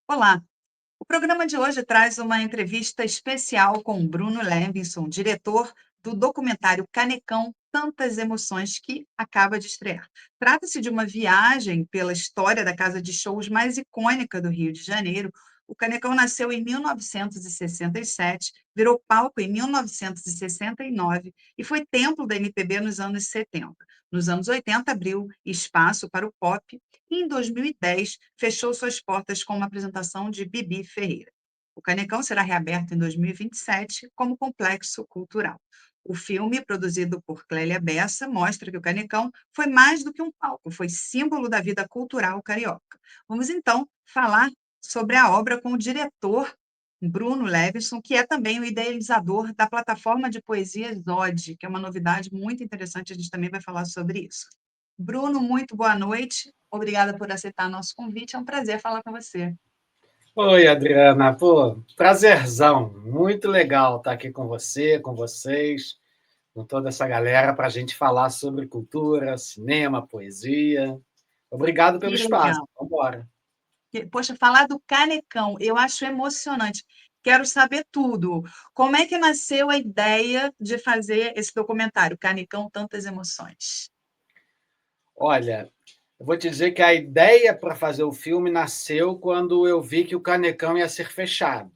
Olá, o programa de hoje traz uma entrevista especial com Bruno Levinson, diretor do documentário Canecão Tantas Emoções, que acaba de estrear. Trata-se de uma viagem pela história da casa de shows mais icônica do Rio de Janeiro. O Canecão nasceu em 1967, virou palco em 1969 e foi templo da MPB nos anos 70. Nos anos 80, abriu espaço para o pop e, em 2010, fechou suas portas com uma apresentação de Bibi Ferreira. O Canecão será reaberto em 2027 como complexo cultural. O filme, produzido por Clélia Bessa, mostra que o Canecão foi mais do que um palco, foi símbolo da vida cultural carioca. Vamos então falar sobre a obra com o diretor Bruno Levinson, que é também o idealizador da plataforma de poesia Zod, que é uma novidade muito interessante, a gente também vai falar sobre isso. Bruno, muito boa noite. Obrigada por aceitar nosso convite. É um prazer falar com você. Oi, Adriana. Pô, prazerzão. Muito legal estar aqui com você, com vocês, com toda essa galera para a gente falar sobre cultura, cinema, poesia. Obrigado pelo Que espaço. legal. Vamos embora. Poxa, falar do Canecão, eu acho emocionante. Quero saber tudo. Como é que nasceu a ideia de fazer esse documentário, Canecão, Tantas Emoções? Olha, eu vou te dizer que a ideia para fazer o filme nasceu quando eu vi que o Canecão ia ser fechado.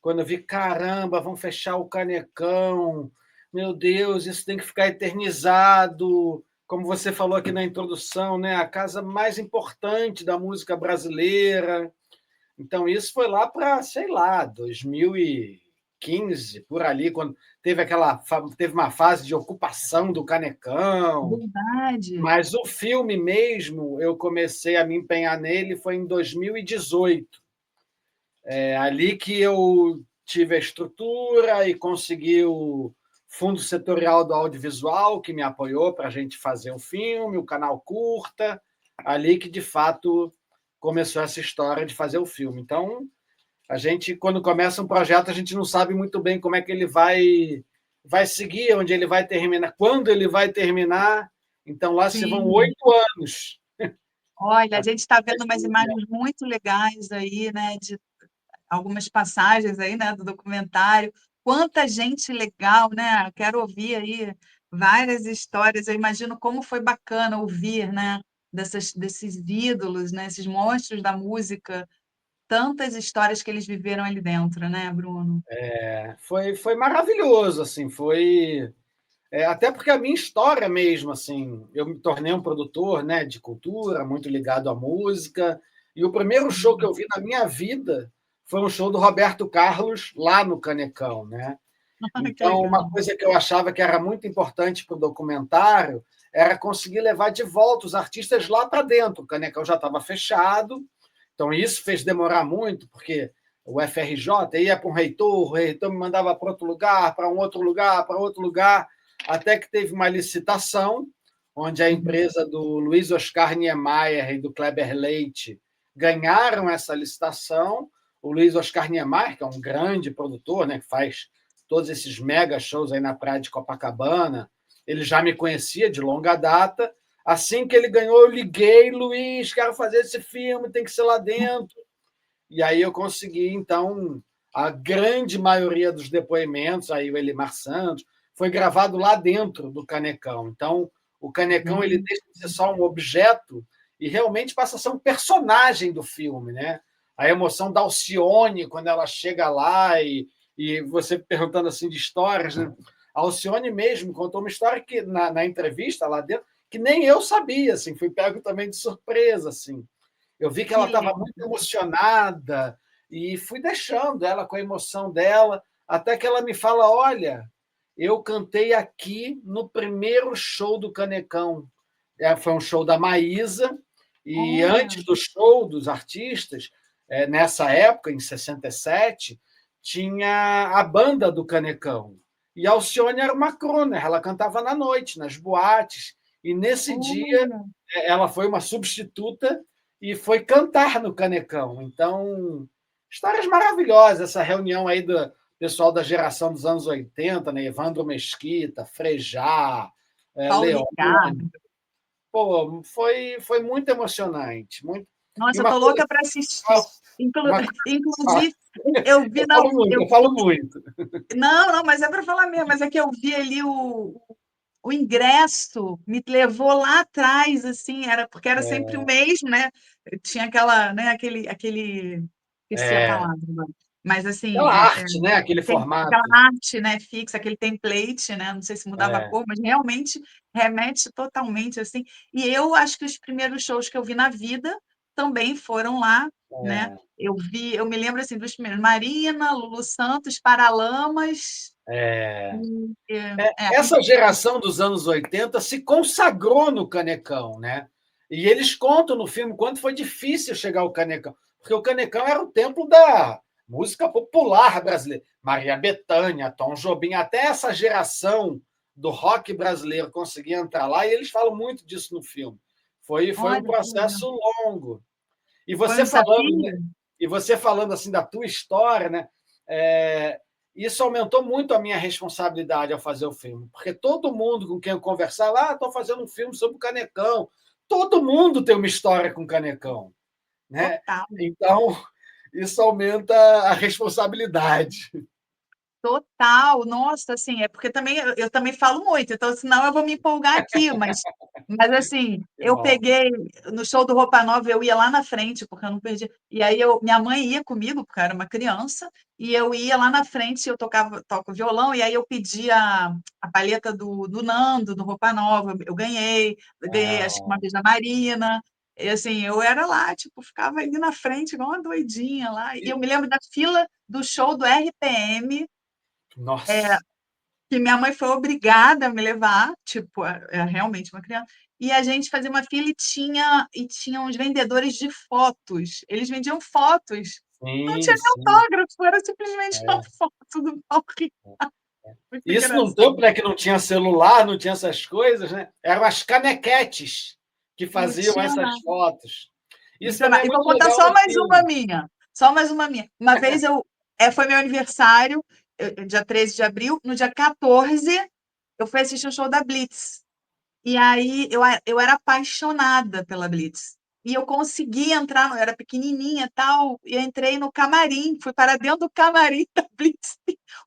Quando eu vi, caramba, vão fechar o Canecão, meu Deus, isso tem que ficar eternizado. Como você falou aqui na introdução, né? A casa mais importante da música brasileira. Então, isso foi lá para, sei lá, 2015, por ali, quando teve uma fase de ocupação do Canecão. Verdade. Mas o filme mesmo, eu comecei a me empenhar nele foi em 2018. É ali que eu tive a estrutura e consegui o Fundo Setorial do Audiovisual, que me apoiou para a gente fazer o filme, o canal curta, ali que, de fato, começou essa história de fazer o filme. Então, a gente, quando começa um projeto, a gente não sabe muito bem como é que ele vai seguir, onde ele vai terminar, quando ele vai terminar. Então, lá se vão Sim. 8 anos. Olha, a gente está vendo umas imagens muito legais aí, né, de algumas passagens aí, né, do documentário. Quanta gente legal, né? Quero ouvir aí várias histórias. Eu imagino como foi bacana ouvir, né, desses ídolos, né, esses monstros da música, tantas histórias que eles viveram ali dentro, né, Bruno? Foi maravilhoso, assim, foi. Até porque a minha história mesmo, assim, eu me tornei um produtor, né, de cultura, muito ligado à música, e o primeiro show que Sim. eu vi na minha vida foi um show do Roberto Carlos lá no Canecão, né? Que Então, uma legal. coisa que eu achava que era muito importante para o documentário era conseguir levar de volta os artistas lá para dentro. O Canecão já estava fechado, então isso fez demorar muito, porque o FRJ ia para um reitor, o reitor me mandava para outro lugar, para um outro lugar, para outro lugar, até que teve uma licitação, onde a Uhum. empresa do Luiz Oscar Niemeyer e do Kleber Leite ganharam essa licitação. O Luiz Oscar Niemeyer, que é um grande produtor, né, que faz todos esses mega shows aí na praia de Copacabana, ele já me conhecia de longa data. Assim que ele ganhou, eu liguei, Luiz, quero fazer esse filme, tem que ser lá dentro. E aí eu consegui, então, a grande maioria dos depoimentos, aí o Elimar Santos, foi gravado lá dentro do Canecão. Então, o Canecão ele deixa de ser só um objeto e realmente passa a ser um personagem do filme, né? A emoção da Alcione quando ela chega lá e você perguntando assim de histórias, né? A Alcione mesmo contou uma história que na entrevista lá dentro que nem eu sabia, assim, fui pego também de surpresa, assim. Eu vi que ela Que estava muito emocionada e fui deixando ela com a emoção dela, até que ela me fala: Olha, eu cantei aqui no primeiro show do Canecão. Foi um show da Maísa, e olha, antes do show dos artistas, nessa época, em 67, tinha a banda do Canecão. E a Alcione era uma crooner, ela cantava na noite, nas boates. E nesse dia, olha. ela foi uma substituta e foi cantar no Canecão. Então, histórias maravilhosas, essa reunião aí do pessoal da geração dos anos 80, né? Evandro Mesquita, Frejá, Paulo Leone. Ricardo. Pô, foi muito emocionante. Muito... E Nossa, eu uma tô coisa louca para assistir. Uma coisa Inclusive, eu vi na, eu falo muito. não, não, mas é para falar mesmo, mas é que eu vi ali o ingresso me levou lá atrás, assim, era porque era sempre o mesmo, né? Tinha aquela, né, esqueci a É, palavra agora. Mas assim, aquela arte, né? Aquele tem aquela formato. arte, né, fixa, aquele template, né? Não sei se mudava a É, cor, mas realmente remete totalmente assim. E eu acho que os primeiros shows que eu vi na vida também foram lá, né? é, Eu me lembro assim dos primeiros, Marina, Lulu Santos, Paralamas, é. e, Essa geração dos anos 80 se consagrou no Canecão, né? E eles contam no filme quanto foi difícil chegar ao Canecão, porque o Canecão era o templo da música popular brasileira. Maria Bethânia, Tom Jobim, até essa geração do rock brasileiro conseguia entrar lá, e eles falam muito disso no filme. Foi um olha, que legal. processo longo. E Foi um você falando, né, desafio? e você falando assim da tua história, né? É, isso aumentou muito a minha responsabilidade ao fazer o filme, porque todo mundo com quem eu conversava, estou fazendo um filme sobre o Canecão. Todo mundo tem uma história com o Canecão, né? Total. Então, isso aumenta a responsabilidade. Total, nossa, assim, é porque também eu também falo muito, então senão eu vou me empolgar aqui, mas assim, Que eu bom. peguei no show do Roupa Nova, eu ia lá na frente, porque eu não perdi. E aí minha mãe ia comigo, porque eu era uma criança, e eu ia lá na frente, toco violão, e aí eu pedia a palheta do Nando, do Roupa Nova, eu ganhei acho que uma Ah, vez da Marina. E assim, eu era lá, tipo, ficava ali na frente, igual uma doidinha lá. E eu e- me lembro da fila do show do RPM, nossa, que minha mãe foi obrigada a me levar, tipo, é realmente uma criança, e a gente fazia uma fila e tinha uns vendedores de fotos. Eles vendiam fotos. Não sim, tinha nem sim. autógrafo, era simplesmente uma foto do Paulo Ricardo. Muito Isso num engraçado. tempo, né, que não tinha celular, não tinha essas coisas, né? Eram as canequetes que Não faziam tinha essas nada, fotos. não Isso tinha também nada. é E vou muito contar legal só no mais uma filme. minha, só mais uma minha. Uma vez foi meu aniversário, dia 13 de abril, no dia 14, eu fui assistir o show da Blitz. E aí eu era apaixonada pela Blitz. E eu consegui entrar, eu era pequenininha e tal, e eu entrei no camarim, fui para dentro do camarim da Blitz.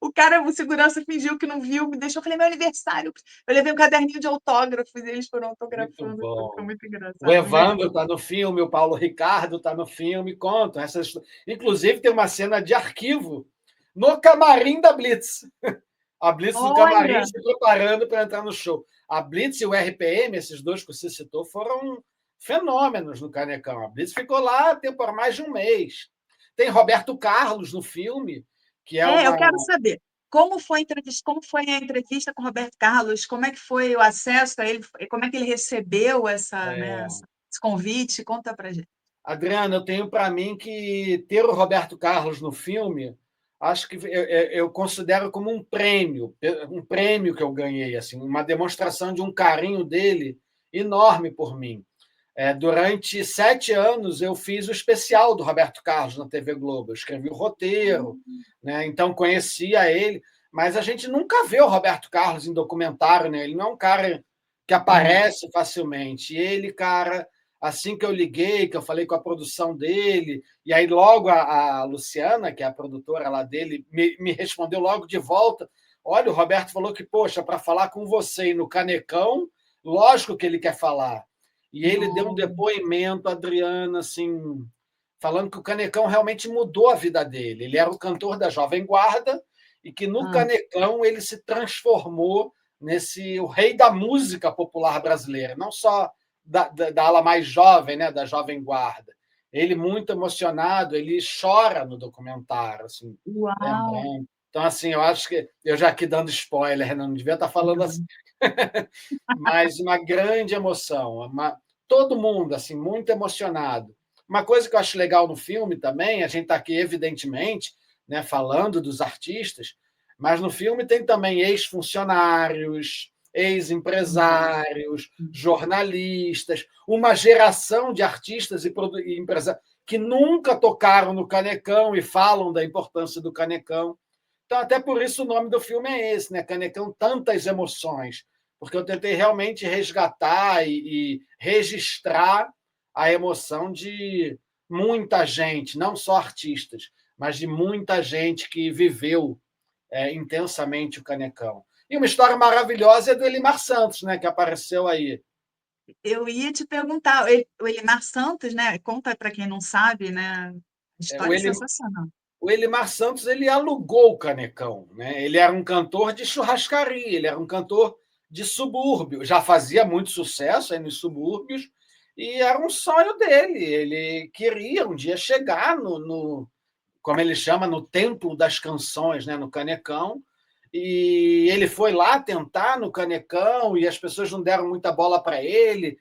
O segurança fingiu que não viu, me deixou, eu falei, meu aniversário. Eu levei um caderninho de autógrafos e eles foram Muito autografando, foi bom. muito O engraçado, me Evandro diverti. está no filme, o Paulo Ricardo está no filme, contam essas. Inclusive, tem uma cena de arquivo no camarim da Blitz. A Blitz no camarim Olha, se preparando para entrar no show. A Blitz e o RPM, esses dois que você citou, foram fenômenos no Canecão. A Blitz ficou lá por mais de um mês. Tem Roberto Carlos no filme, que é eu uma. quero saber, como foi a entrevista com o Roberto Carlos? Como é que foi o acesso a ele? Como é que ele recebeu esse convite? Conta pra gente. Adriana, eu tenho para mim que ter o Roberto Carlos no filme, acho que eu considero como um prêmio que eu ganhei, assim, uma demonstração de um carinho dele enorme por mim. Durante 7 anos, eu fiz o especial do Roberto Carlos na TV Globo. Eu escrevi o roteiro, né? Então conhecia ele, mas a gente nunca vê o Roberto Carlos em documentário, né? Ele não é um cara que É. aparece facilmente. Ele, cara, assim que eu liguei, que eu falei com a produção dele, e aí logo a Luciana, que é a produtora lá dele, me respondeu logo de volta. Olha, o Roberto falou que, poxa, para falar com você e no Canecão, lógico que ele quer falar. E ele deu um No depoimento, Adriana, assim, falando que o Canecão realmente mudou a vida dele. Ele era o cantor da Jovem Guarda e que no hã. Canecão ele se transformou nesse o rei da música popular brasileira, não só da ala mais jovem, né, da Jovem Guarda. Ele muito emocionado, ele chora no documentário, assim, Uau! lembrando. Então, assim, eu acho que eu já aqui dando spoiler, não devia estar falando assim, mas uma grande emoção, todo mundo assim muito emocionado. Uma coisa que eu acho legal no filme também, a gente está aqui evidentemente, né, falando dos artistas, mas no filme tem também ex-funcionários, ex-empresários, jornalistas, uma geração de artistas e empresários que nunca tocaram no Canecão e falam da importância do Canecão. Então, até por isso o nome do filme é esse, né? Canecão, tantas emoções, porque eu tentei realmente resgatar e registrar a emoção de muita gente, não só artistas, mas de muita gente que viveu intensamente o Canecão. E uma história maravilhosa é do Elimar Santos, né, que apareceu aí. Eu ia te perguntar, o Elimar Santos, né? Conta para quem não sabe, né? A O, história é Elim, sensacional. o Elimar Santos ele alugou o Canecão. Né? Ele era um cantor de churrascaria, ele era um cantor de subúrbio. Já fazia muito sucesso aí nos subúrbios e era um sonho dele. Ele queria um dia chegar como ele chama, no templo das canções, né? No Canecão. E ele foi lá tentar no Canecão e as pessoas não deram muita bola para ele,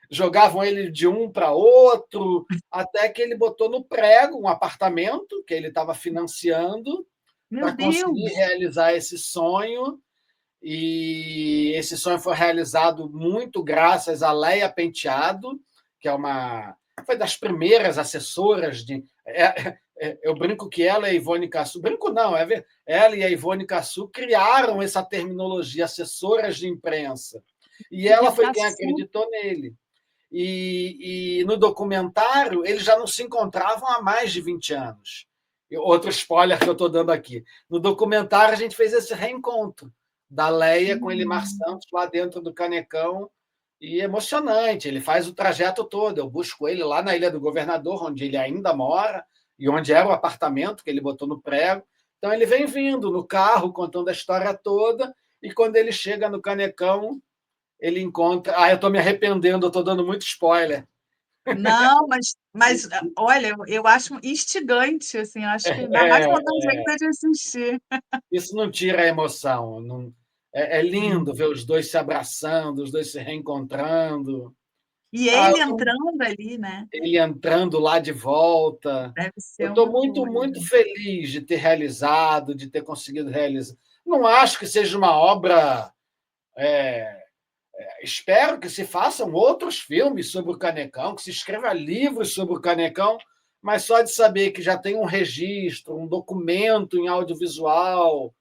jogavam ele de um para outro, até que ele botou no prego um apartamento que ele estava financiando Meu para conseguir Deus! realizar esse sonho. E esse sonho foi realizado muito graças a Leia Penteado, que foi das primeiras assessoras de. Eu brinco que ela e a Ivone Cassu. Brinco não, ela e a Ivone Cassu criaram essa terminologia, assessoras de imprensa. E E ela o foi quem Caçu, acreditou nele. E no documentário, eles já não se encontravam há mais de 20 anos. Outro spoiler que eu estou dando aqui. No documentário, a gente fez esse reencontro da Leia com Elimar Santos lá dentro do Canecão, e emocionante. Ele faz o trajeto todo. Eu busco ele lá na Ilha do Governador, onde ele ainda mora, e onde era o apartamento que ele botou no prego. Então, ele vem vindo no carro, contando a história toda, e quando ele chega no Canecão, ele encontra. Eu estou me arrependendo, eu estou dando muito spoiler. não, mas olha, eu acho instigante, assim, eu acho que dá mais É, vontade ainda de assistir. isso não tira a emoção. Não, é lindo ver os dois se abraçando, os dois se reencontrando. E Ah, ele entrando ali, né? ele entrando lá de volta. Deve Eu ser estou uma muito, muito coisa. feliz de ter realizado, de ter conseguido realizar. Não acho que seja uma obra. Espero que se façam outros filmes sobre o Canecão, que se escreva livros sobre o Canecão, mas só de saber que já tem um registro, um documento em audiovisual,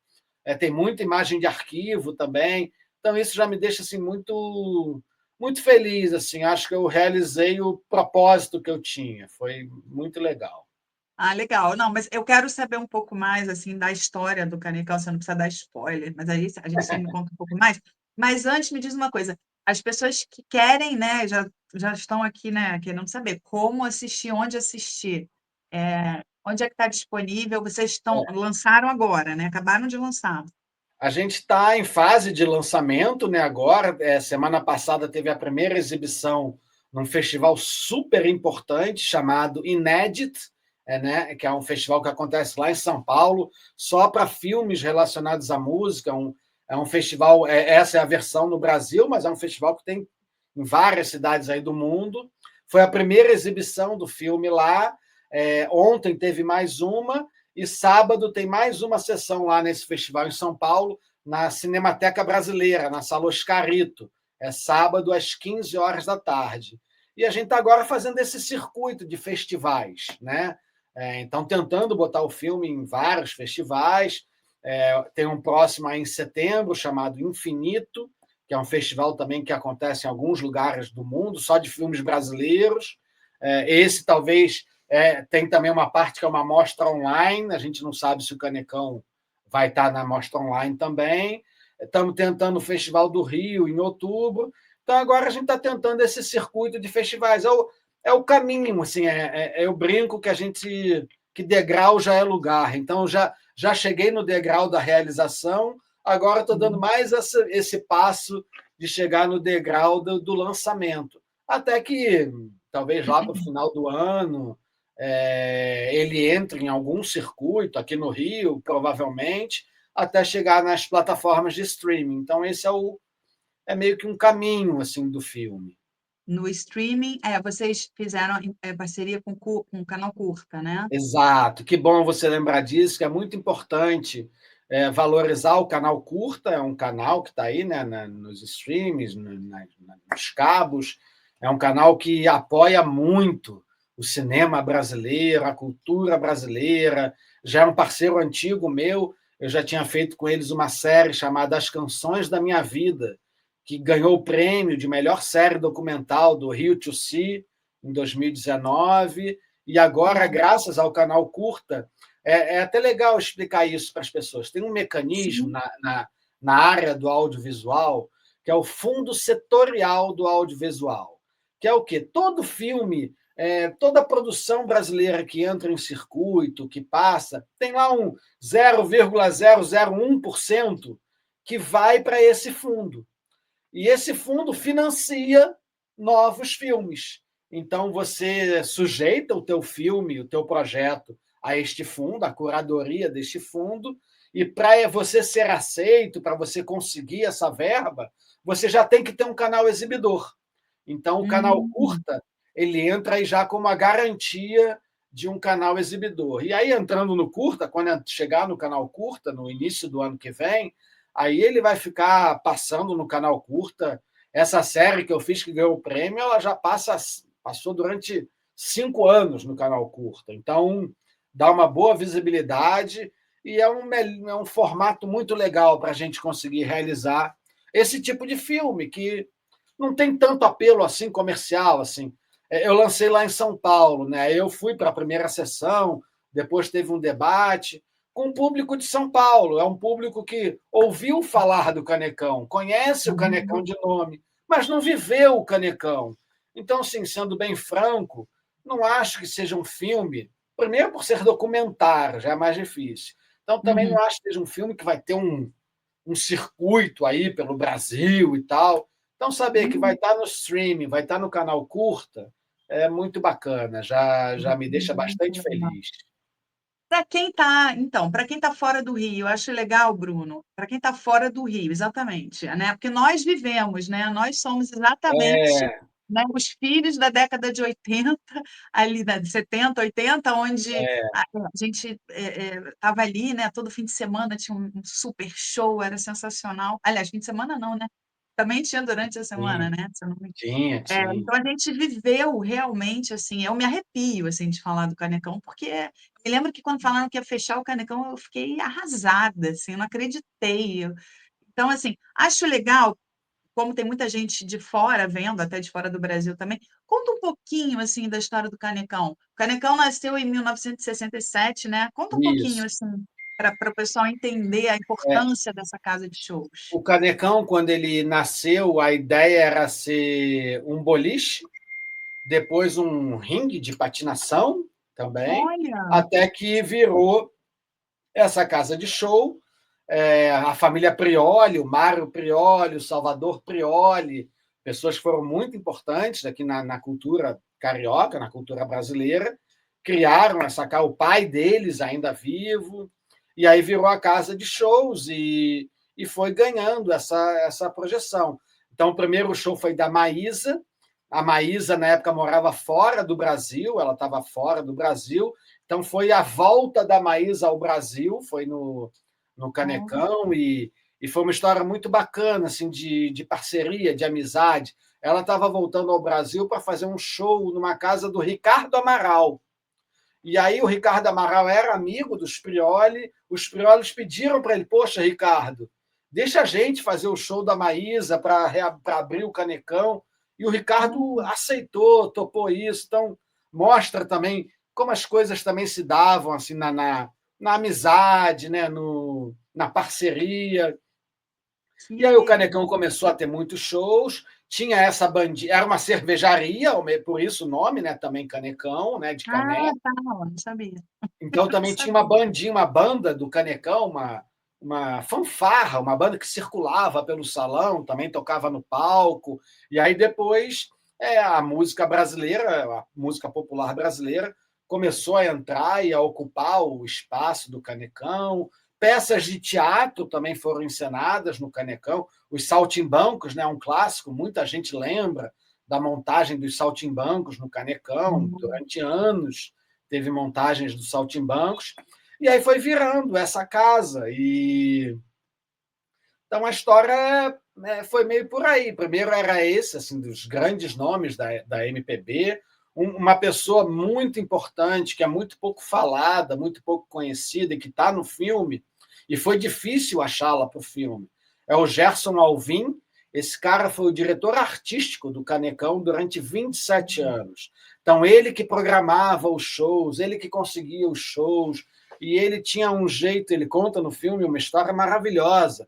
tem muita imagem de arquivo também. Então, isso já me deixa assim, muito, muito feliz. Assim, acho que eu realizei o propósito que eu tinha. Foi muito legal. Ah, legal. Não, mas eu quero saber um pouco mais, assim, da história do Canecão. Você não precisa dar spoiler, mas aí a gente você me conta um pouco mais. Mas antes, me diz uma coisa. As pessoas que querem, né, já estão aqui, né, querendo saber como assistir, onde assistir. Onde é que está disponível? Lançaram agora, né? Acabaram de lançar. A gente está em fase de lançamento, né? Agora, semana passada teve a primeira exibição num festival super importante chamado Inédit, né? Que é um festival que acontece lá em São Paulo, só para filmes relacionados à música. É um festival, essa é a versão no Brasil, mas é um festival que tem em várias cidades aí do mundo. Foi a primeira exibição do filme lá. Ontem teve mais uma, e sábado tem mais uma sessão lá nesse festival em São Paulo, na Cinemateca Brasileira, na Sala Oscarito. É sábado às 15 horas da tarde. E a gente está agora fazendo esse circuito de festivais, né? Então, tentando botar o filme em vários festivais. Tem um próximo aí em setembro, chamado Infinito, que é um festival também que acontece em alguns lugares do mundo, só de filmes brasileiros. Esse talvez tem também uma parte que é uma mostra online, a gente não sabe se o Canecão vai estar na mostra online também. Estamos tentando o Festival do Rio em outubro. Então, agora a gente está tentando esse circuito de festivais. É o caminho, assim, eu brinco que a gente que degrau já é lugar. Então, já cheguei no degrau da realização, agora estou dando mais esse passo de chegar no degrau do lançamento. Até que, talvez lá para o final do ano, ele entre em algum circuito aqui no Rio, provavelmente, até chegar nas plataformas de streaming. Então, esse é meio que um caminho assim do filme. No streaming, vocês fizeram parceria com o canal Curta, né? Exato, que bom você lembrar disso, que é muito importante valorizar o canal Curta, é um canal que está aí, né, nos streams, nos cabos, é um canal que apoia muito o cinema brasileiro, a cultura brasileira, já é um parceiro antigo meu, eu já tinha feito com eles uma série chamada As Canções da Minha Vida, que ganhou o prêmio de melhor série documental do Rio to See, em 2019, E agora, graças ao canal Curta, é até legal explicar isso para as pessoas. Tem um mecanismo Sim. na área do audiovisual, que é o Fundo Setorial do Audiovisual, que é o quê? Todo filme, toda produção brasileira que entra em circuito, que passa, tem lá um 0,001% que vai para esse fundo. E esse fundo financia novos filmes. Então, você sujeita o teu filme, o teu projeto a este fundo, a curadoria deste fundo, e para você ser aceito, para você conseguir essa verba, você já tem que ter um canal exibidor. Então, o canal Hum. curta, ele entra aí já com uma garantia de um canal exibidor. E aí, entrando no curta, quando chegar no canal curta, no início do ano que vem, aí ele vai ficar passando no canal curta. Essa série que eu fiz, que ganhou o prêmio, ela já passou durante 5 anos no canal curta. Então, dá uma boa visibilidade e é um formato muito legal para a gente conseguir realizar esse tipo de filme, que não tem tanto apelo assim comercial. Assim. Eu lancei lá em São Paulo, né? Eu fui para a primeira sessão, depois teve um debate com o público de São Paulo. É um público que ouviu falar do Canecão, conhece o Canecão de nome, mas não viveu o Canecão. Então, assim, sendo bem franco, não acho que seja um filme, primeiro por ser documentário, já é mais difícil. Então, também não Uhum. acho que seja um filme que vai ter um circuito aí pelo Brasil e tal. Então, saber que vai Uhum. estar no streaming, vai estar no canal curta, é muito bacana, já me deixa Muito bastante legal. feliz. Para quem está fora do Rio, eu acho legal, Bruno, para quem está fora do Rio, exatamente, né? Porque nós vivemos, né? Nós somos exatamente, É, né, os filhos da década de 80, ali de 70, 80, onde a gente estava ali, né? Todo fim de semana tinha um super show, era sensacional. Aliás, fim de semana não, né? Também tinha durante a semana, sim, né? Se eu não me tinha. então a gente viveu realmente, assim, eu me arrepio, assim, de falar do Canecão, porque me lembro que quando falaram que ia fechar o Canecão, eu fiquei arrasada, assim, eu não acreditei. Então, assim, acho legal, como tem muita gente de fora vendo, até de fora do Brasil também, conta um pouquinho, assim, da história do Canecão. O Canecão nasceu em 1967, né? Conta um pouquinho, Isso. assim, para o pessoal entender a É, importância dessa casa de shows. o Canecão, quando ele nasceu, a ideia era ser um boliche, depois um ringue de patinação também, Olha! até que virou essa casa de show. A família Prioli, o Mário Prioli, o Salvador Prioli, pessoas que foram muito importantes aqui na cultura carioca, na cultura brasileira, criaram essa casa, o pai deles ainda vivo, e aí virou a casa de shows e foi ganhando essa projeção. Então, o primeiro show foi da Maísa. A Maísa, na época, morava fora do Brasil, ela estava fora do Brasil, então foi a volta da Maísa ao Brasil, foi no Canecão, e foi uma história muito bacana, assim, de parceria, de amizade. Ela estava voltando ao Brasil para fazer um show numa casa do Ricardo Amaral. E aí o Ricardo Amaral era amigo dos Prioli, os Priolis pediram para ele, poxa, Ricardo, deixa a gente fazer o show da Maísa para abrir o Canecão. E o Ricardo Olha. aceitou, topou isso. Então, mostra também como as coisas também se davam assim na amizade, né? Na parceria. E aí o Que Canecão começou a ter muitos shows, tinha essa bandinha, era uma cervejaria, por isso o nome, né? Também Canecão, né? De Ah, caneca. tá, não sabia. Então Não também tinha uma sabia. bandinha, uma banda do Canecão, uma fanfarra, uma banda que circulava pelo salão, também tocava no palco. E aí depois a música brasileira, a música popular brasileira, começou a entrar e a ocupar o espaço do Canecão. Peças de teatro também foram encenadas no Canecão. Os Saltimbancos, né, um clássico, muita gente lembra da montagem dos Saltimbancos no Canecão Hum. durante anos. Teve montagens dos Saltimbancos, e aí foi virando essa casa. Então a história, né, foi meio por aí. Primeiro era esse, assim, dos grandes nomes da MPB, uma pessoa muito importante, que é muito pouco falada, muito pouco conhecida, e que está no filme, e foi difícil achá-la para o filme. É o Gerson Alvim. Esse cara foi o diretor artístico do Canecão durante 27 anos. Então, ele que programava os shows, ele que conseguia os shows, e ele tinha um jeito, ele conta no filme uma história maravilhosa,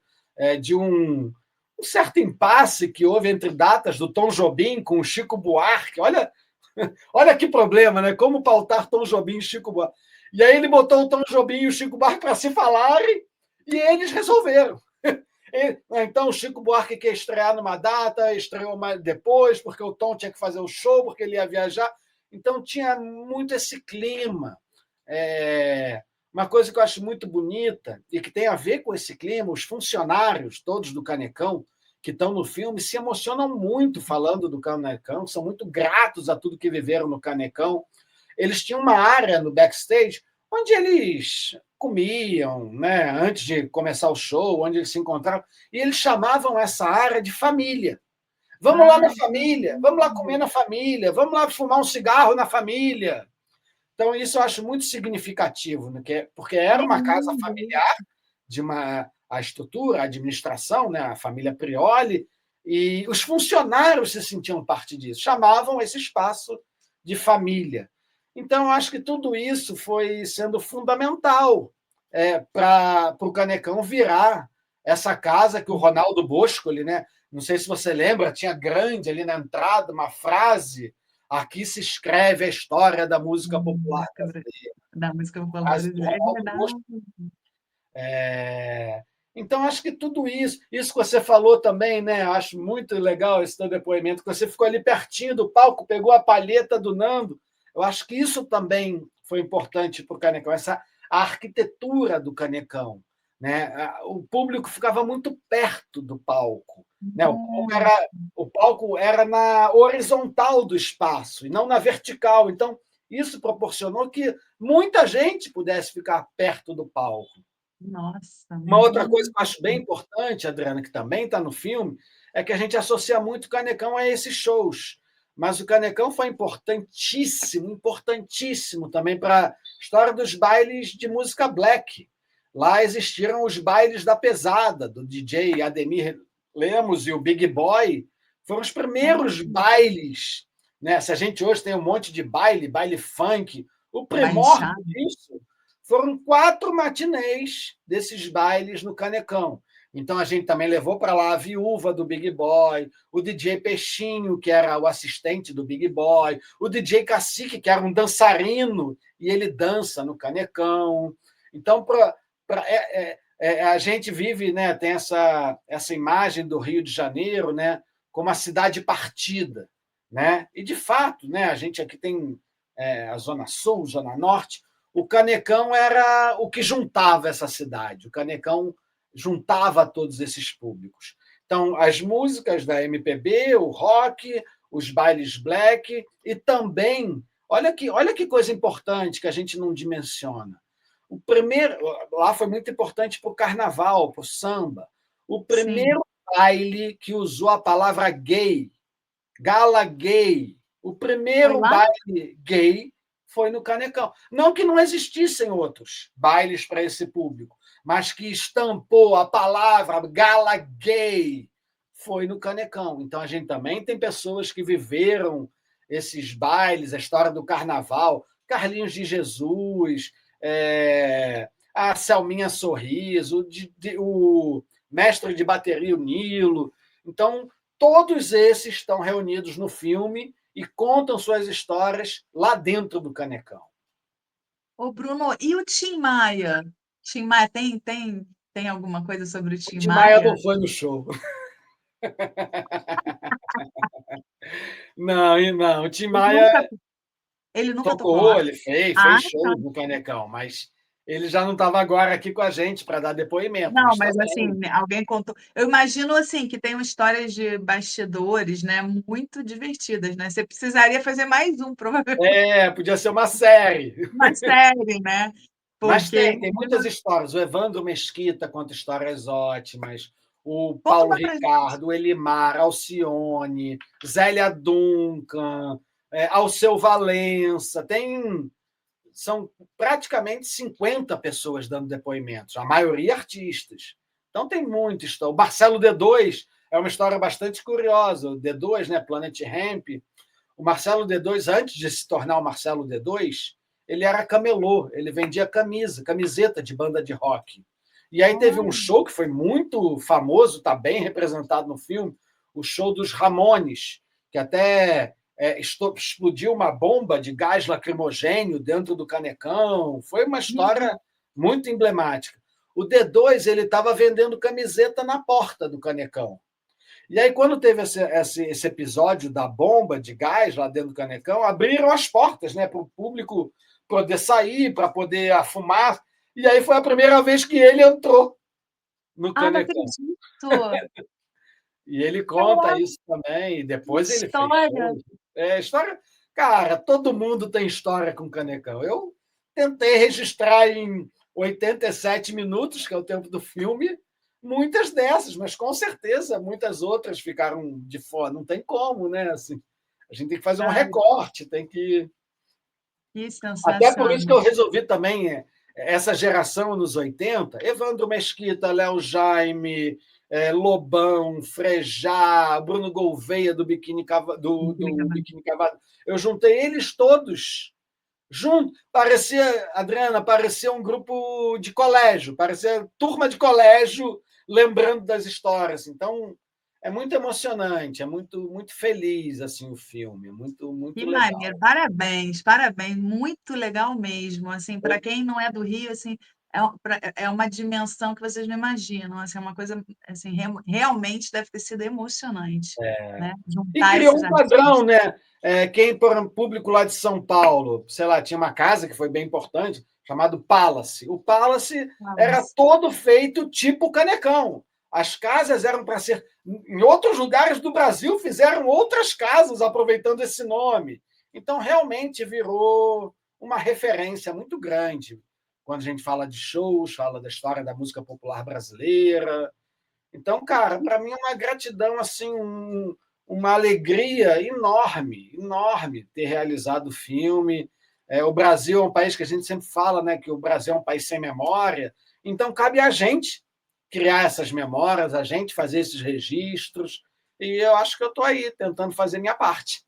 de um certo impasse que houve entre datas do Tom Jobim com o Chico Buarque. Olha que problema, né? Como pautar Tom Jobim e Chico Buarque. E aí ele botou o Tom Jobim e o Chico Buarque para se falarem e eles resolveram. Então, o Chico Buarque quer estrear numa data, estreou depois, porque o Tom tinha que fazer o show, porque ele ia viajar. Então, tinha muito esse clima. Uma coisa que eu acho muito bonita e que tem a ver com esse clima, os funcionários todos do Canecão que estão no filme se emocionam muito falando do Canecão, são muito gratos a tudo que viveram no Canecão. Eles tinham uma área no backstage onde eles comiam, né, antes de começar o show, onde eles se encontravam, e eles chamavam essa área de família. Vamos lá na família, vamos lá comer na família, vamos lá fumar um cigarro na família. Então, isso eu acho muito significativo, né? Porque era uma casa familiar, a estrutura, a administração, né? A família Prioli, e os funcionários se sentiam parte disso, chamavam esse espaço de família. Então, eu acho que tudo isso foi sendo fundamental para o Canecão virar essa casa que o Ronaldo Boscoli, né? Não sei se você lembra, tinha grande ali na entrada uma frase: aqui se escreve a história da música popular brasileira. Da música popular Frase do brasileira. É Ronaldo verdade. Bosco. Então, acho que tudo isso que você falou também, né? Acho muito legal esse teu depoimento, que você ficou ali pertinho do palco, pegou a palheta do Nando. Eu acho que isso também foi importante para o Canecão, a arquitetura do Canecão. Né? O público ficava muito perto do palco. Né? O palco era na horizontal do espaço e não na vertical. Então, isso proporcionou que muita gente pudesse ficar perto do palco. Nossa. Uma outra coisa que eu acho bem importante, Adriana, que também está no filme, é que a gente associa muito o Canecão a esses shows. Mas o Canecão foi importantíssimo, importantíssimo também para a história dos bailes de música black. Lá existiram os bailes da pesada, do DJ Ademir Lemos e o Big Boy. Foram os primeiros bailes. Né? Se a gente hoje tem um monte de baile funk, o primórdio disso foram 4 matinês desses bailes no Canecão. Então, a gente também levou para lá a viúva do Big Boy, o DJ Peixinho, que era o assistente do Big Boy, o DJ Cacique, que era um dançarino, e ele dança no Canecão. Então, a gente vive, né, tem essa imagem do Rio de Janeiro, né, como a cidade partida. Né? E, de fato, né, a gente aqui tem a Zona Sul, Zona Norte. O Canecão era o que juntava essa cidade. O Canecão juntava todos esses públicos. Então, as músicas da MPB, o rock, os bailes black e também, olha que coisa importante que a gente não dimensiona. O primeiro, lá foi muito importante para o carnaval, para o samba. O primeiro baile que usou a palavra gay, gala gay, o primeiro baile gay foi no Canecão. Não que não existissem outros bailes para esse público, mas que estampou a palavra gala gay foi no Canecão. Então, a gente também tem pessoas que viveram esses bailes, a história do carnaval, Carlinhos de Jesus, a Selminha Sorriso, o mestre de bateria, o Nilo. Então, todos esses estão reunidos no filme e contam suas histórias lá dentro do Canecão. Ô, Bruno, e o Tim Maia? Tim Maia tem alguma coisa sobre o Tim Maia? Maia? Não foi no show. Não, o Tim Maia Ele nunca tocou tocou, lá? ele fez show no Canecão, mas ele já não estava agora aqui com a gente para dar depoimento, Não, mas mas assim, também. alguém contou. Eu imagino assim que tem histórias de bastidores, né, muito divertidas, né? Você precisaria fazer mais um, provavelmente. Podia ser uma série. Uma série, né? Mas Porque tem muitas histórias. O Evandro Mesquita conta histórias ótimas. O conta Paulo uma pra gente. Ricardo, o Elimar, Alcione, Zélia Duncan, Alceu Valença. São praticamente 50 pessoas dando depoimentos, a maioria artistas. Então tem muita história. O Marcelo D2, é uma história bastante curiosa. O D2, né, Planet Hemp, o Marcelo D2, antes de se tornar o Marcelo D2, ele era camelô, ele vendia camiseta de banda de rock. E aí teve um Olha. show que foi muito famoso, está bem representado no filme, o show dos Ramones, que até explodiu uma bomba de gás lacrimogênio dentro do Canecão. Foi uma história muito emblemática. O D2 ele estava vendendo camiseta na porta do Canecão. E aí, quando teve esse episódio da bomba de gás lá dentro do Canecão, abriram as portas, né, para o público poder sair, para poder afumar. E aí foi a primeira vez que ele entrou no Ah, não Canecão. acredito! E ele conta Caraca, isso também, e que depois ele fez história! shows. História, cara, todo mundo tem história com Canecão. Eu tentei registrar em 87 minutos, que é o tempo do filme, muitas dessas, mas com certeza muitas outras ficaram de fora. Não tem como, né? Assim, a gente tem que fazer um Ai, recorte, tem que. que Até por isso que eu sensacional. resolvi também essa geração nos 80, Evandro Mesquita, Léo Jaime, Lobão, Frejá, Bruno Gouveia do Biquíni Cavado. Eu juntei eles todos junto. Parecia, Adriana, parecia um grupo de colégio, parecia turma de colégio lembrando das histórias. Então, é muito emocionante, é muito feliz assim o filme, muito Que legal. maneiro, parabéns, parabéns, muito legal mesmo, assim, para quem não é do Rio, assim, é uma dimensão que vocês não imaginam, assim, é uma coisa, assim, realmente deve ter sido emocionante, né, E juntar criou esses um padrão, artistas. né? Quem, por público lá de São Paulo, sei lá, tinha uma casa que foi bem importante, chamado Palace. O Palace era Nossa, todo feito tipo Canecão. As casas eram para ser. Em outros lugares do Brasil fizeram outras casas aproveitando esse nome. Então, realmente virou uma referência muito grande quando a gente fala de shows, fala da história da música popular brasileira. Então, cara, para mim é uma gratidão, assim, uma alegria enorme, enorme ter realizado o filme. O Brasil é um país que a gente sempre fala, né, que o Brasil é um país sem memória. Então, cabe a gente criar essas memórias, a gente fazer esses registros. E eu acho que eu estou aí tentando fazer minha parte.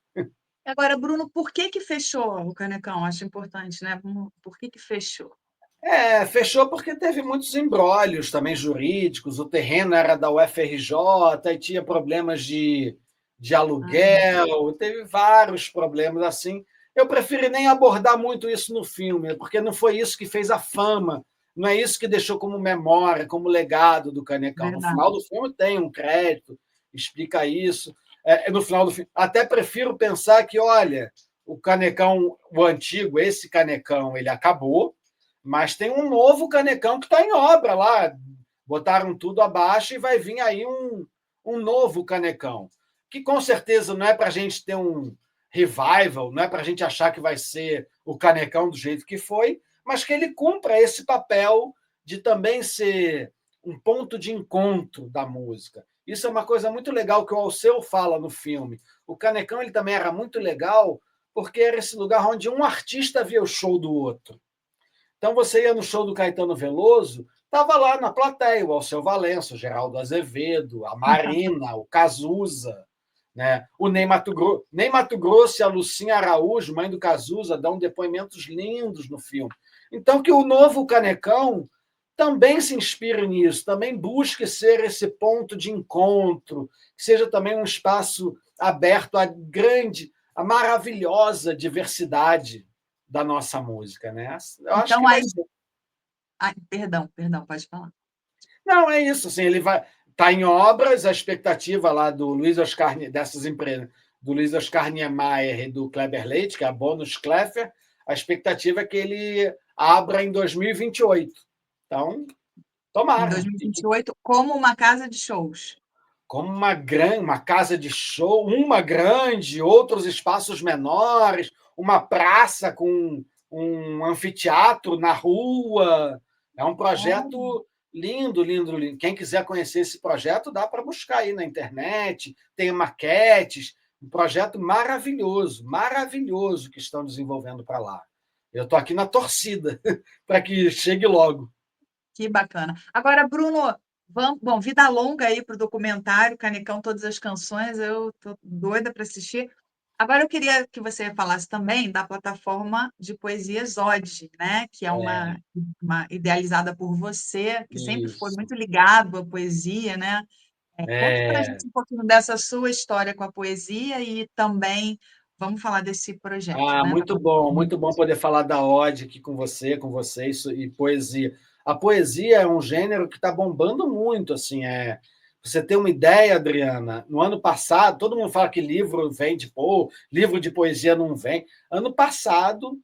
agora, Bruno, por que que fechou o Canecão? Acho importante, né, por que que fechou? Fechou porque teve muitos embrólios também jurídicos, o terreno era da UFRJ e tinha problemas de Ah, aluguel, teve vários problemas assim. Eu prefiro nem abordar muito isso no filme, porque não foi isso que fez a fama, não é isso que deixou como memória, como legado do Canecão. No final verdade. do filme tem um crédito, explica isso. No final do filme, até prefiro pensar que, olha, o Canecão, o antigo, esse Canecão, ele acabou, mas tem um novo Canecão que está em obra lá. Botaram tudo abaixo e vai vir aí um novo Canecão. Que com certeza não é para a gente ter um revival, não é para a gente achar que vai ser o Canecão do jeito que foi, mas que ele cumpra esse papel de também ser um ponto de encontro da música. Isso é uma coisa muito legal que o Alceu fala no filme. O Canecão ele também era muito legal porque era esse lugar onde um artista via o show do outro. Então você ia no show do Caetano Veloso, estava lá na plateia o Alceu Valença, o Geraldo Azevedo, a Marina, o Cazuza, né? O Ney Mato Grosso e a Lucinha Araújo, mãe do Cazuza, dão depoimentos lindos no filme. Então que o novo Canecão também se inspire nisso, também busque ser esse ponto de encontro, que seja também um espaço aberto à grande, à maravilhosa diversidade da nossa música, né? Eu acho Então que vai aí ser. ai, perdão, pode falar. Não, é isso, assim, ele vai tá em obras, a expectativa lá do Luiz Oscar dessas empresas, do Luiz Oscar Niemeyer e do Kleber Leite, que é a Bonus Kleffer, a expectativa é que ele abra em 2028. Então, Em tomara. 2028, como uma casa de shows. Como uma casa de show, uma grande, outros espaços menores, uma praça com um anfiteatro na rua. É um Olha, projeto lindo, lindo, lindo. Quem quiser conhecer esse projeto, dá para buscar aí na internet, tem maquetes, um projeto maravilhoso, maravilhoso que estão desenvolvendo para lá. Eu estou aqui na torcida para que chegue logo. que bacana. Agora, Bruno, Bom, vida longa aí para o documentário Canecão, todas as canções, eu tô doida para assistir. Agora eu queria que você falasse também da plataforma de poesia Zod, né? Que é É, uma idealizada por você, que sempre foi isso. muito ligado à poesia, né? Conta para a É. gente um pouquinho dessa sua história com a poesia e também vamos falar desse projeto, Ah, né? Da plataforma. muito bom poder falar da ode aqui com você, com vocês, e poesia. A poesia é um gênero que está bombando muito, assim, pra você ter uma ideia, Adriana, no ano passado, todo mundo fala que livro vende, pô, livro de poesia não vem. Ano passado,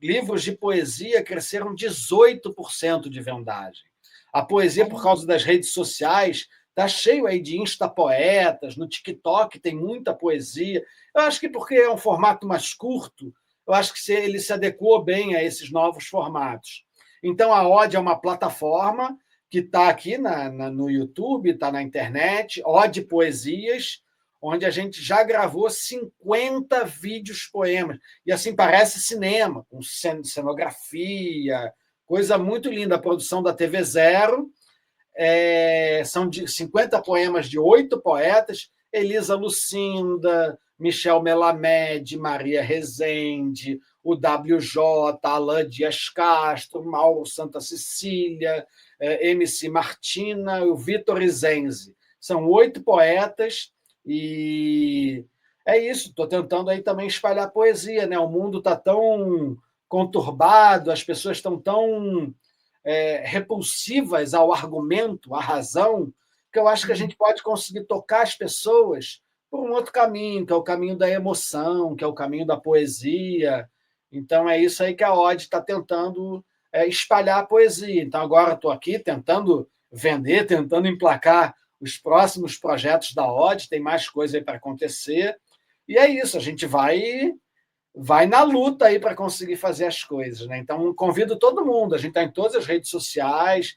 livros de poesia cresceram 18% de vendagem. A poesia, por causa das redes sociais, está cheio aí de instapoetas, no TikTok tem muita poesia. Eu acho que porque é um formato mais curto, eu acho que ele se adequou bem a esses novos formatos. Então, a Ode é uma plataforma que está aqui no YouTube, está na internet, Ode Poesias, onde a gente já gravou 50 vídeos poemas. E assim parece cinema, com cenografia, coisa muito linda. A produção da TV Zero, são 50 poemas de 8 poetas: Elisa Lucinda, Michel Melamed, Maria Rezende, o WJ, Alain Dias Castro, Mauro Santa Cecília, MC Martina e o Vitor Izenzi. São 8 poetas e é isso. Estou tentando aí também espalhar poesia, né? O mundo está tão conturbado, as pessoas estão tão repulsivas ao argumento, à razão, que eu acho que a gente pode conseguir tocar as pessoas por um outro caminho, que é o caminho da emoção, que é o caminho da poesia. Então, é isso aí que a Ode está tentando espalhar a poesia. Então, agora estou aqui tentando vender, tentando emplacar os próximos projetos da Ode, tem mais coisa aí para acontecer. E é isso, a gente vai na luta aí para conseguir fazer as coisas, né? Então, convido todo mundo. A gente está em todas as redes sociais,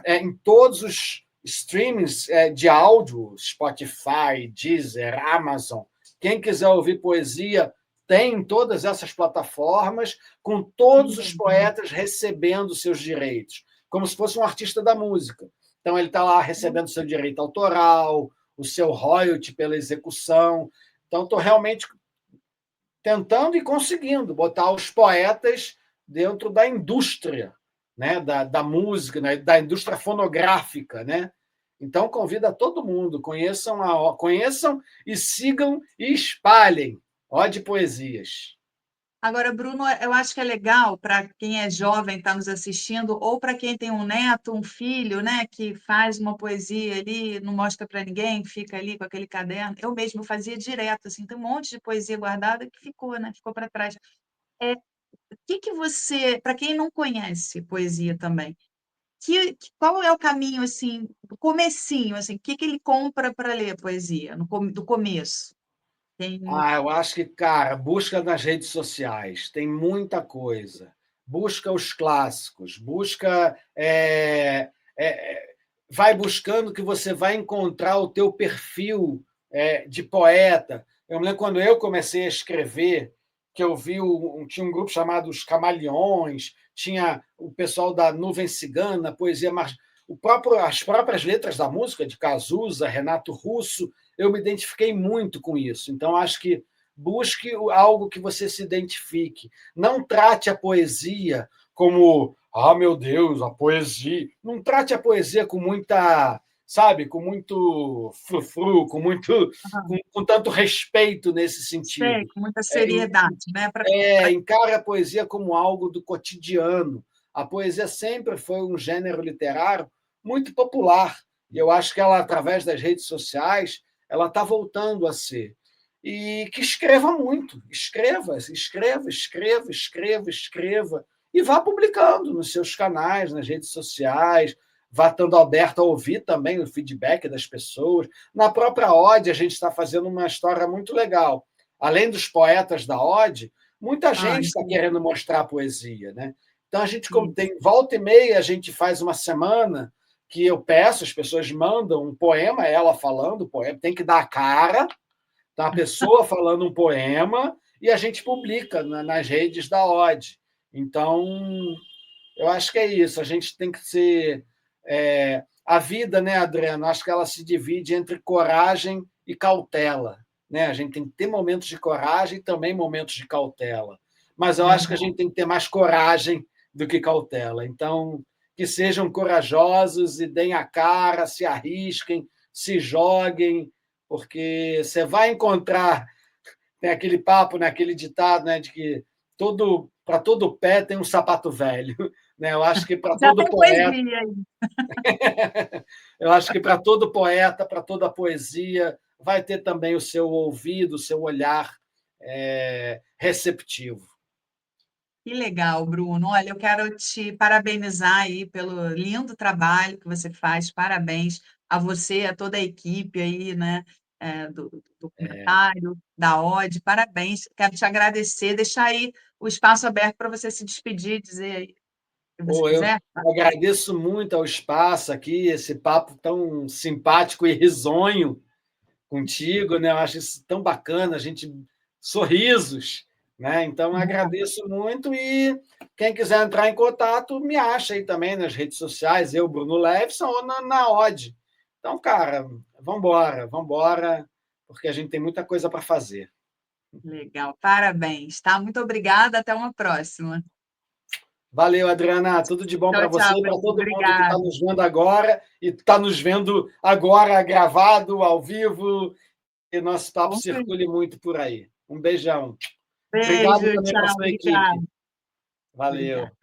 em todos os streamings de áudio, Spotify, Deezer, Amazon. Quem quiser ouvir poesia, tem em todas essas plataformas, com todos os poetas recebendo seus direitos, como se fosse um artista da música. Então, ele está lá recebendo seu direito autoral, o seu royalty pela execução. Então, estou realmente tentando e conseguindo botar os poetas dentro da indústria, né, da música, né, da indústria fonográfica, né? Então convida todo mundo, conheçam e sigam e espalhem. Ode Poesias. Agora, Bruno, eu acho que é legal para quem é jovem, está nos assistindo, ou para quem tem um neto, um filho, né, que faz uma poesia ali, não mostra para ninguém, fica ali com aquele caderno. Eu mesmo fazia direto, assim, tem um monte de poesia guardada que ficou, né, ficou para trás. Que você, para quem não conhece poesia também, qual é o caminho, assim, do comecinho, assim, o que ele compra para ler poesia, do começo? Tem... Eu acho que, cara, busca nas redes sociais, tem muita coisa. Busca os clássicos, vai buscando que você vai encontrar o teu perfil de poeta. Eu me lembro quando eu comecei a escrever, que eu vi tinha um grupo chamado Os Camaleões, tinha o pessoal da Nuvem Cigana, poesia, as próprias letras da música de Cazuza, Renato Russo, eu me identifiquei muito com isso. Então, acho que busque algo que você se identifique. Não trate a poesia como, meu Deus, a poesia. Não trate a poesia com muita, sabe, com muito frufru, com tanto respeito nesse Sei, sentido. com muita seriedade, né? Encare a poesia como algo do cotidiano. A poesia sempre foi um gênero literário muito popular. E eu acho que ela, através das redes sociais, ela está voltando a ser. E que escreva muito, escreva, e vá publicando nos seus canais, nas redes sociais, vá estando aberto a ouvir também o feedback das pessoas. Na própria Ode, a gente está fazendo uma história muito legal. Além dos poetas da Ode, muita gente está Entendi. querendo mostrar a poesia, né? Então, a gente, como tem volta e meia, a gente faz uma semana que eu peço, as pessoas mandam um poema, ela falando o poema, tem que dar a cara, tá? A pessoa falando um poema, e a gente publica nas redes da Ode. Então, eu acho que é isso, a gente tem que ser A vida, né, Adriano, acho que ela se divide entre coragem e cautela. Né? A gente tem que ter momentos de coragem e também momentos de cautela. Mas eu acho que a Verdade. gente tem que ter mais coragem do que cautela. Então, que sejam corajosos e deem a cara, se arrisquem, se joguem, porque você vai encontrar. Tem aquele papo, né, aquele ditado, né, de que para todo pé tem um sapato velho. Né? Eu acho que para Já todo tem poeta poesia aí. eu acho que para todo poeta, para toda poesia, vai ter também o seu ouvido, o seu olhar receptivo. Que legal, Bruno. Olha, eu quero te parabenizar aí pelo lindo trabalho que você faz. Parabéns a você, a toda a equipe aí, né, do documentário, da Ode. Parabéns. Quero te agradecer, deixar aí o espaço aberto para você se despedir, dizer aí o que você Pô, eu quiser. Tá? agradeço muito ao espaço aqui, esse papo tão simpático e risonho contigo, né? Eu acho isso tão bacana, a gente sorrisos, né? Então agradeço muito e quem quiser entrar em contato me acha aí também nas redes sociais, eu Bruno Levson ou na Ode. Então, cara, vamos embora, porque a gente tem muita coisa para fazer. Legal, parabéns, tá? Muito obrigada, até uma próxima. Valeu, Adriana. Tudo de bom Tchau, para você tchau, e para Bruno. todo mundo que está Obrigada. nos vendo agora e está nos vendo agora gravado, ao vivo, e nosso papo Com certeza. circule muito por aí. Um beijão. Obrigado Beijo, também para a tchau, sua equipe. obrigada. Valeu. Obrigada.